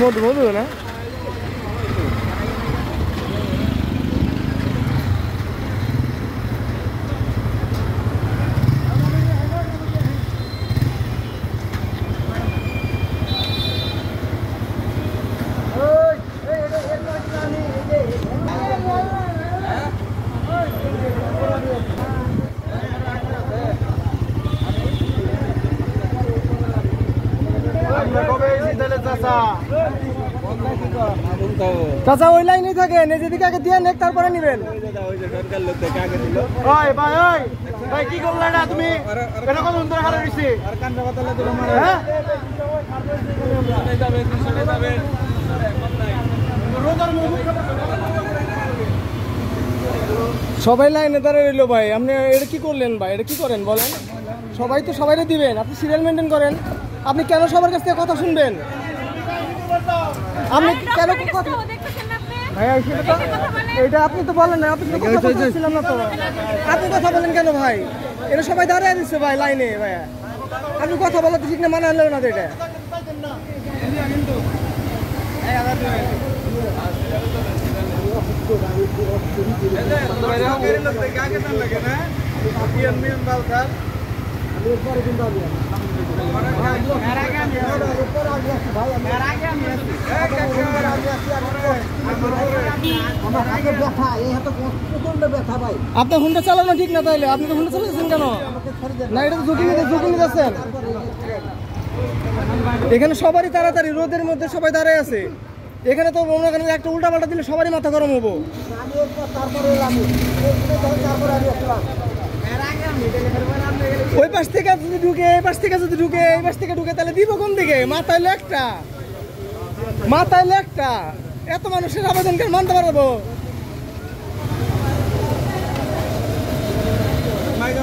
মধু মধু না চাচা ওই লাইনে থাকেন, এই যেদিকে আগে দিয়ে নেক তারপরে নিবেন। ভাই কি করলে না তুমি? সবাই লাইনে দাঁড়িয়ে রইলো ভাই, আপনি এটা কি করলেন ভাই? এটা কি করেন বলেন? সবাই তো সবাইরে দিবেন, আপনি সিরিয়াল মেনটেন করেন। আপনি কেন সবার কাছ থেকে কথা শুনবেন? আপনি কেন ভাইয়া এটা আপনি তো বলেন না, আপনি তো কথা বলছিলাম না তো, আপনি কথা বলেন কেন ভাই? এটা সবাই দাঁড়িয়ে দিচ্ছে ভাই লাইনে। ভাইয়া আপনি কথা বলাতে ঠিক না, মানা হলো না তো এটা। আপনার হুন্ডা চালানো ঠিক না, তাইলে আপনি তো হুন্ডা চালাচ্ছেন কেন? না এটা তো ঝুঁকি নিতেছেন। এখানে সবারই তাড়াতাড়ি, রোদের মধ্যে সবাই দাঁড়ায় আছে। এখানে তো মনে করেন একটা উল্টা পাল্টা দিলে সবারই মাথা গরম হবো। ওই পাশ থেকে যদি ঢুকে, এই পাশ থেকে যদি ঢুকে, এই পাশ থেকে ঢুকে, তাহলে দিব কোন দিকে? মাথায় একটা এত মানুষের আবেদন কেন মানতে পারবো? আগে